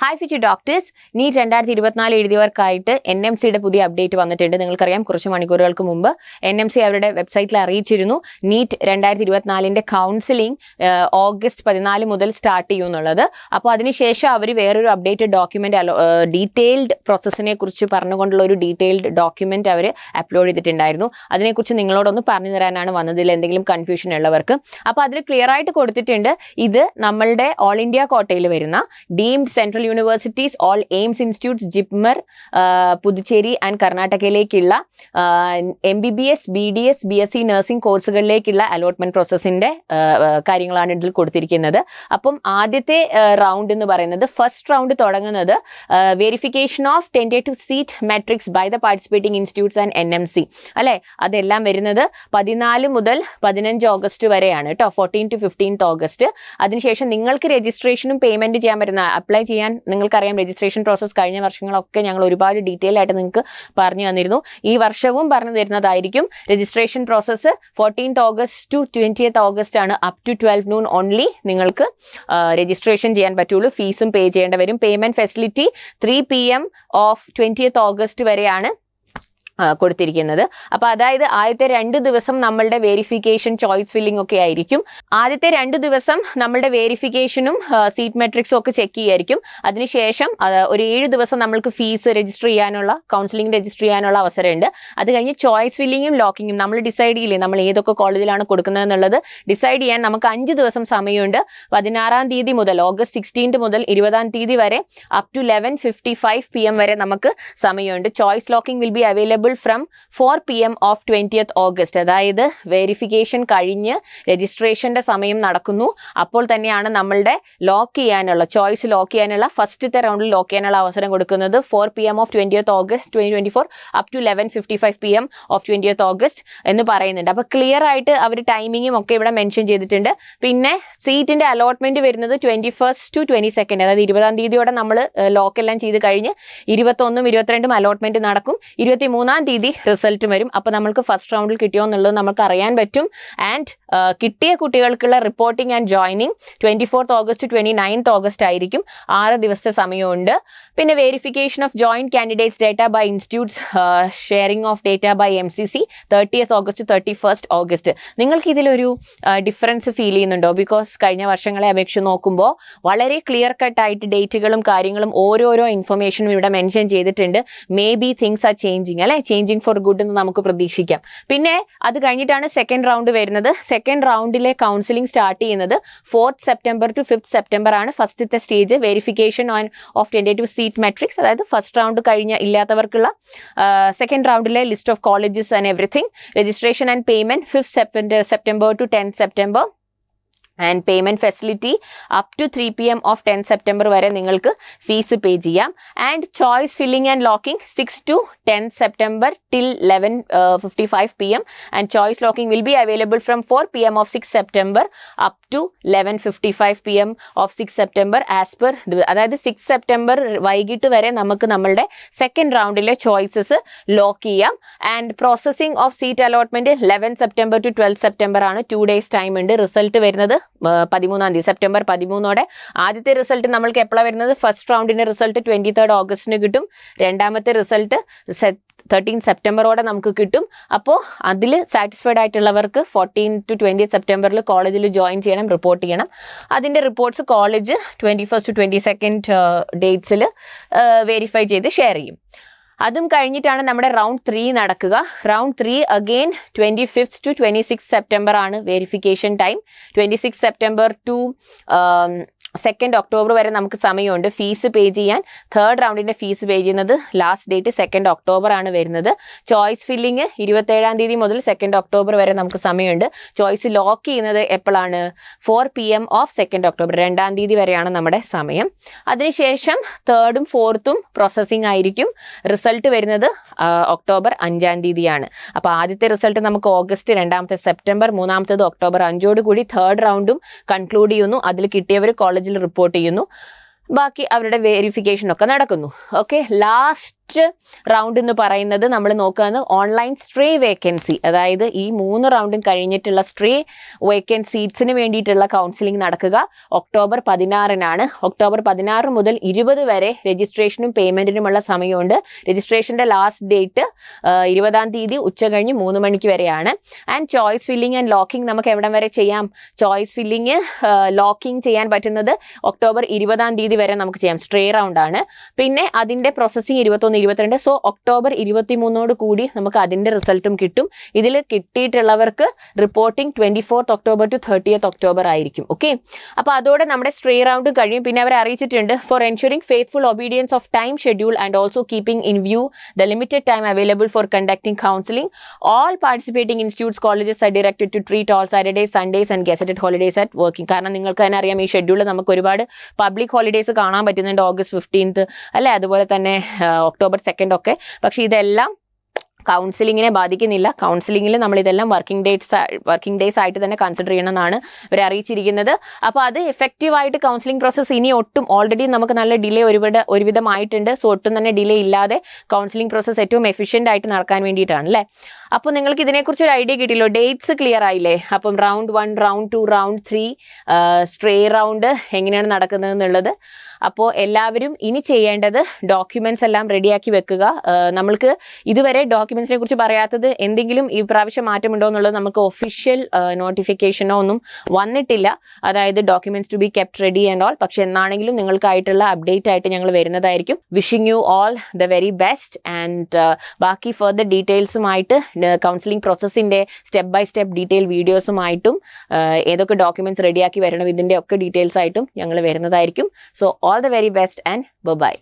Hi future doctors, NEET 2024 എഴുതിയവർക്കായിട്ട് NMCയുടെ പുതിയ update വന്നിട്ടുണ്ട്. നിങ്ങൾക്കറിയാം, കുറച്ച് മണിക്കൂറുകൾക്ക് മുമ്പ് NMC അവരുടെ വെബ്സൈറ്റിൽ അറിയിച്ചിരുന്നു നീറ്റ് 2024ന്റെ കൗൺസിലിംഗ് ഓഗസ്റ്റ് 14 മുതൽ സ്റ്റാർട്ട് ചെയ്യും എന്നുള്ളത്. അപ്പോൾ അതിനുശേഷം അവർ വേറൊരു അപ്ഡേറ്റഡ് ഡോക്യുമെന്റ്, ഡീറ്റെയിൽഡ് പ്രോസസ്സിനെ കുറിച്ച് പറഞ്ഞുകൊണ്ടുള്ള ഒരു ഡീറ്റെയിൽഡ് ഡോക്യുമെന്റ് അവർ അപ്ലോഡ് ചെയ്തിട്ടുണ്ടായിരുന്നു. അതിനെക്കുറിച്ച് നിങ്ങളോടൊന്ന് പറഞ്ഞു തരാനാണ് വന്നതിൽ എന്തെങ്കിലും കൺഫ്യൂഷൻ ഉള്ളവർക്ക്. അപ്പോൾ അതിൽ ക്ലിയർ ആയിട്ട് കൊടുത്തിട്ടുണ്ട്, ഇത് നമ്മളുടെ ഓൾ ഇന്ത്യ കോട്ടയിൽ വരുന്ന deemed central universities, all AIIMS institutes, JIPMER, Puducherry and കർണാടകയിലേക്കുള്ള MBBS, BDS, BSc നഴ്സിംഗ് കോഴ്സുകളിലേക്കുള്ള അലോട്ട്മെന്റ് പ്രോസസ്സിന്റെ കാര്യങ്ങളാണ് ഇതിൽ കൊടുത്തിരിക്കുന്നത്. അപ്പം ആദ്യത്തെ റൗണ്ട് എന്ന് പറയുന്നത്, ഫസ്റ്റ് റൗണ്ട് തുടങ്ങുന്നത് verification of tentative seat matrix by the participating institutes and NMC അല്ലെ. അതെല്ലാം വരുന്നത് 14 മുതൽ 15 ഓഗസ്റ്റ് വരെയാണ് കേട്ടോ, 14 to 15 ഓഗസ്റ്റ്. അതിനുശേഷം നിങ്ങൾക്ക് രജിസ്ട്രേഷനും പേയ്മെന്റ് ചെയ്യാൻ പറ്റുന്ന, അപ്ലൈ ചെയ്യാൻ നിങ്ങൾക്കറിയാം, രജിസ്ട്രേഷൻ പ്രോസസ് കഴിഞ്ഞ വർഷങ്ങളൊക്കെ ഞങ്ങൾ ഒരുപാട് ഡീറ്റെയിൽ ആയിട്ട് നിങ്ങൾക്ക് പറഞ്ഞു തന്നിരുന്നു. ഈ വർഷവും പറഞ്ഞു തരുന്നതായിരിക്കും. Registration process 14th August to 20th August ആണ്. അപ് ടു 12 noon ഓൺലി നിങ്ങൾക്ക് രജിസ്ട്രേഷൻ ചെയ്യാൻ പറ്റുള്ളൂ. ഫീസും പേ ചെയ്യേണ്ടി വരും. Payment facility 3 PM of 20th August വരെയാണ് കൊടുത്തിരിക്കുന്നത്. അപ്പൊ അതായത് ആദ്യത്തെ 2 ദിവസം നമ്മളുടെ വേരിഫിക്കേഷൻ, ചോയ്സ് ഫില്ലിംഗ് ഒക്കെ ആയിരിക്കും. ആദ്യത്തെ 2 ദിവസം നമ്മളുടെ വേരിഫിക്കേഷനും സീറ്റ് മെട്രിക്സും ഒക്കെ ചെക്ക് ചെയ്യായിരിക്കും. അതിനുശേഷം ഒരു 7 ദിവസം നമ്മൾക്ക് ഫീസ് രജിസ്റ്റർ ചെയ്യാനുള്ള, കൗൺസിലിംഗ് രജിസ്റ്റർ ചെയ്യാനുള്ള അവസരമുണ്ട്. അത് കഴിഞ്ഞ് ചോയ്സ് ഫില്ലിങ്ങും ലോക്കിങ്ങും നമ്മൾ ഡിസൈഡ് ചെയ്യില്ലേ, നമ്മൾ ഏതൊക്കെ കോളേജിലാണ് കൊടുക്കുന്നത് എന്നുള്ളത് ഡിസൈഡ് ചെയ്യാൻ നമുക്ക് 5 ദിവസം സമയമുണ്ട്. 16ാം തീയതി മുതൽ, ഓഗസ്റ്റ് 16th മുതൽ 20ാം തീയതി വരെ അപ് ടു 11:55 PM വരെ നമുക്ക് സമയമുണ്ട്. Choice locking will be available from 4 PM of 20th August. അതായത് വെരിഫിക്കേഷൻ കഴിഞ്ഞ് രജിസ്ട്രേഷന്റെ സമയം നടക്കുന്നു. അപ്പോൾ തന്നെയാണ് നമ്മളുടെ ലോക്ക് ചെയ്യാനുള്ള, ചോയ്സ് ലോക്ക് ചെയ്യാനുള്ള, ഫസ്റ്റത്തെ റൗണ്ടിൽ ലോക്ക് ചെയ്യാനുള്ള അവസരം കൊടുക്കുന്നത് 4 PM of 20th August 2024 up to 11:55 PM of 20th August എന്ന് പറയുന്നുണ്ട്. അപ്പൊ ക്ലിയർ ആയിട്ട് അവർ ടൈമിങ്ങും ഒക്കെ ഇവിടെ മെൻഷൻ ചെയ്തിട്ടുണ്ട്. പിന്നെ സീറ്റിന്റെ അലോട്ട്മെന്റ് വരുന്നത് 21st to 22nd, അതായത് 20ാം തീയതിയോടെ നമ്മൾ ലോക്ക് എല്ലാം ചെയ്ത് കഴിഞ്ഞ് 21ഉം 22ഉം അലോട്ട്മെന്റ് നടക്കും. 23ാം തീയതി റിസൾട്ട് വരും. അപ്പൊ നമ്മൾക്ക് ഫസ്റ്റ് റൗണ്ടിൽ കിട്ടിയോ എന്നുള്ളത് നമുക്ക് അറിയാൻ പറ്റും. ആൻഡ് കിട്ടിയ കുട്ടികൾക്കുള്ള reporting and joining 24th August 29th August ആയിരിക്കും. 6 ദിവസത്തെ സമയമുണ്ട്. പിന്നെ verification of joint candidates data by institutes, sharing of data by MCC 30th August 31st August. നിങ്ങൾക്ക് ഇതിലൊരു ഡിഫറൻസ് ഫീൽ ചെയ്യുന്നുണ്ടോ? ബിക്കോസ് കഴിഞ്ഞ വർഷങ്ങളെ അപേക്ഷിച്ച് നോക്കുമ്പോൾ വളരെ ക്ലിയർ കട്ട് ആയിട്ട് ഡേറ്റുകളും കാര്യങ്ങളും ഓരോരോ ഇൻഫർമേഷനും ഇവിടെ മെൻഷൻ ചെയ്തിട്ടുണ്ട്. May be things are changing അല്ലെ, ചേഞ്ചിങ് ഫോർ ഗുഡ് എന്ന് നമുക്ക് പ്രതീക്ഷിക്കാം. പിന്നെ അത് കഴിഞ്ഞിട്ടാണ് സെക്കൻഡ് റൗണ്ട് വരുന്നത്. സെക്കൻഡ് റൗണ്ടിലെ കൗൺസിലിംഗ് സ്റ്റാർട്ട് ചെയ്യുന്നത് 4th September to 5th September ആണ്. ഫസ്റ്റത്തെ stage verification of tentative seat matrix, അതായത് ഫസ്റ്റ് റൗണ്ട് കഴിഞ്ഞ ഇല്ലാത്തവർക്കുള്ള സെക്കൻഡ് റൗണ്ടിലെ list of colleges and everything. Registration and payment 5th September to 10th September. And payment facility up to 3 PM of 10th September വരെ നിങ്ങൾക്ക് fees pay ചെയ്യാം. And choice filling and locking 6 to 10th September till 11:55 PM. And choice locking will be available from 4 PM of 6th September up to 11:55 PM of 6th September as per. അതായത് 6th September വൈകിട്ട് വരെ നമുക്ക് നമ്മളുടെ second റൗണ്ടിലെ choices lock ചെയ്യാം. And processing of seat allotment 11th September to 12th September ആണ്. 2 days time ഉണ്ട്. Result വരുന്നത് 13ാം തീയതി, സെപ്റ്റംബർ 13ഓടെ. ആദ്യത്തെ റിസൾട്ട് നമ്മൾക്ക് എപ്പോഴാണ് വരുന്നത്? ഫസ്റ്റ് റൗണ്ടിന്റെ റിസൾട്ട് 23rd ഓഗസ്റ്റിന് കിട്ടും. രണ്ടാമത്തെ റിസൾട്ട് 13th September നമുക്ക് കിട്ടും. അപ്പോൾ അതിൽ സാറ്റിസ്ഫൈഡ് ആയിട്ടുള്ളവർക്ക് 14 to 20th September കോളേജിൽ ജോയിൻ ചെയ്യണം, റിപ്പോർട്ട് ചെയ്യണം. അതിന്റെ reports college 21st to 22nd ഡേറ്റ്സിൽ വെരിഫൈ ചെയ്ത് ഷെയർ ചെയ്യും. അതും കഴിഞ്ഞിട്ടാണ് നമ്മുടെ റൗണ്ട് 3 നടക്കുക. Round 3 again 25th to 26th September ആണ് verification time. 26th September to 2nd October വരെ നമുക്ക് സമയമുണ്ട് ഫീസ് പേ ചെയ്യാൻ. തേർഡ് റൗണ്ടിന്റെ ഫീസ് പേ ചെയ്യുന്നത് ലാസ്റ്റ് ഡേറ്റ് 2nd October ആണ് വരുന്നത്. ചോയ്സ് ഫില്ലിംഗ് 27ാം തീയതി മുതൽ 2nd October വരെ നമുക്ക് സമയമുണ്ട്. ചോയ്സ് ലോക്ക് ചെയ്യുന്നത് എപ്പോഴാണ്? 4 PM ഓഫ് 2nd October, 2ാം തീയതി വരെയാണ് നമ്മുടെ സമയം. അതിനുശേഷം 3rd ഉം 4th ഉം പ്രോസസ്സിംഗ് ആയിരിക്കും. റിസൾട്ട് വരുന്നത് October 5ാം തീയതിയാണ്. അപ്പൊ ആദ്യത്തെ റിസൾട്ട് നമുക്ക് ഓഗസ്റ്റ്, രണ്ടാമത്തെ സെപ്റ്റംബർ, മൂന്നാമത്തേത് October 5 കൂടി തേർഡ് റൗണ്ടും കൺക്ലൂഡ് ചെയ്യുന്നു. അതിൽ കിട്ടിയവർ കോളേജിൽ റിപ്പോർട്ട് ചെയ്യുന്നു. ബാക്കി അവരുടെ വെരിഫിക്കേഷൻ ഒക്കെ നടക്കുന്നു. ഓക്കെ, ലാസ്റ്റ് ഫസ്റ്റ് റൗണ്ട് എന്ന് പറയുന്നത് നമ്മൾ നോക്കുകയാണ് ഓൺലൈൻ സ്ട്രേ വേക്കൻസി, അതായത് ഈ 3 റൗണ്ടും കഴിഞ്ഞിട്ടുള്ള സ്ട്രേ വേക്കൻറ്റ് സീറ്റ്സിന് വേണ്ടിയിട്ടുള്ള കൗൺസിലിംഗ് നടക്കുക ഒക്ടോബർ 16-നാണ്. ഒക്ടോബർ 16 മുതൽ 20 വരെ രജിസ്ട്രേഷനും പേയ്മെന്റിനുമുള്ള സമയമുണ്ട്. രജിസ്ട്രേഷന്റെ ലാസ്റ്റ് ഡേറ്റ് 20-ാം തീയതി ഉച്ച കഴിഞ്ഞ് 3 മണിക്ക് വരെയാണ്. And choice filling and locking നമുക്ക് എവിടം വരെ ചെയ്യാം? ചോയ്സ് ഫില്ലിംഗ് ലോക്കിംഗ് ചെയ്യാൻ പറ്റുന്നത് ഒക്ടോബർ 20-ാം തീയതി വരെ നമുക്ക് ചെയ്യാം. സ്ട്രേ റൗണ്ട് ആണ്. പിന്നെ അതിന്റെ പ്രോസസ്സിംഗ് 21, 22. സോ ഒക്ടോബർ 23 കൂടി നമുക്ക് അതിന്റെ റിസൾട്ടും കിട്ടും. ഇതിൽ കിട്ടിയിട്ടുള്ളവർക്ക് reporting 24th October to 30th October ആയിരിക്കും. ഓക്കെ, അപ്പൊ അതോടെ നമ്മുടെ സ്ട്രേ റൗണ്ട് കഴിയും. പിന്നെ അവരെ അറിയിച്ചിട്ടുണ്ട് for ensuring faithful obedience of time schedule and also keeping in view the limited time available for conducting counselling. All participating institutes, colleges are directed to treat all Saturdays, Sundays and gazetted holidays at working. കാരണം നിങ്ങൾക്ക് തന്നെ അറിയാം, ഈ ഷെഡ്യൂളിൽ നമുക്ക് ഒരുപാട് public holidays കാണാൻ പറ്റുന്നുണ്ട്. ഓഗസ്റ്റ് 15th അല്ലെ, അതുപോലെ തന്നെ ഒക്ടോബർ 2 ഒക്കെ. പക്ഷെ ഇതെല്ലാം കൗൺസിലിങ്ങിനെ ബാധിക്കുന്നില്ല. കൗൺസിലിങ്ങിൽ നമ്മൾ ഇതെല്ലാം വർക്കിംഗ് ഡേയ്സ് ആയിട്ട് തന്നെ കൺസിഡർ ചെയ്യണമെന്നാണ് ഇവരെ അറിയിച്ചിരിക്കുന്നത്. അപ്പോൾ അത് എഫക്റ്റീവായിട്ട് കൗൺസിലിംഗ് പ്രോസസ്സ് ഇനി ഒട്ടും ഓൾറെഡി നമുക്ക് നല്ല ഡിലേ ഒരുവിധമായിട്ടുണ്ട്. സോ ഒട്ടും തന്നെ ഡിലേ ഇല്ലാതെ കൗൺസിലിംഗ് പ്രോസസ്സ് ഏറ്റവും എഫിഷ്യൻ്റ് ആയിട്ട് നടക്കാൻ വേണ്ടിയിട്ടാണ് അല്ലേ. അപ്പോൾ നിങ്ങൾക്ക് ഇതിനെക്കുറിച്ച് ഒരു ഐഡിയ കിട്ടിയല്ലോ, ഡേറ്റ്സ് ക്ലിയർ ആയില്ലേ? അപ്പം round 1, round 2, round 3 stray round എങ്ങനെയാണ് നടക്കുന്നത് എന്നുള്ളത്. അപ്പോൾ എല്ലാവരും ഇനി ചെയ്യേണ്ടത് ഡോക്യുമെന്റ്സ് എല്ലാം റെഡിയാക്കി വെക്കുക. നമ്മൾക്ക് ഇതുവരെ ഡോക്യുമെന്റ്സിനെ കുറിച്ച് പറയാത്തത് എന്തെങ്കിലും ഈ പ്രാവശ്യം മാറ്റമുണ്ടോ എന്നുള്ളത് നമുക്ക് ഒഫീഷ്യൽ നോട്ടിഫിക്കേഷനോ ഒന്നും വന്നിട്ടില്ല. അതായത് documents to be kept ready and all. പക്ഷെ എന്നാണെങ്കിലും നിങ്ങൾക്കായിട്ടുള്ള അപ്ഡേറ്റ് ആയിട്ട് ഞങ്ങൾ വരുന്നതായിരിക്കും. Wishing you all the very best. And ബാക്കി ഫർദർ ഡീറ്റെയിൽസുമായിട്ട് കൗൺസിലിംഗ് പ്രോസസ്സിന്റെ സ്റ്റെപ്പ് ബൈ സ്റ്റെപ്പ് ഡീറ്റെയിൽ വീഡിയോസുമായിട്ടും ഏതൊക്കെ ഡോക്യുമെന്റ്സ് റെഡിയാക്കി വരണം ഇതിന്റെ ഒക്കെ ഡീറ്റെയിൽസ് ആയിട്ടും ഞങ്ങൾ വരുന്നതായിരിക്കും. So all the very best and bye bye.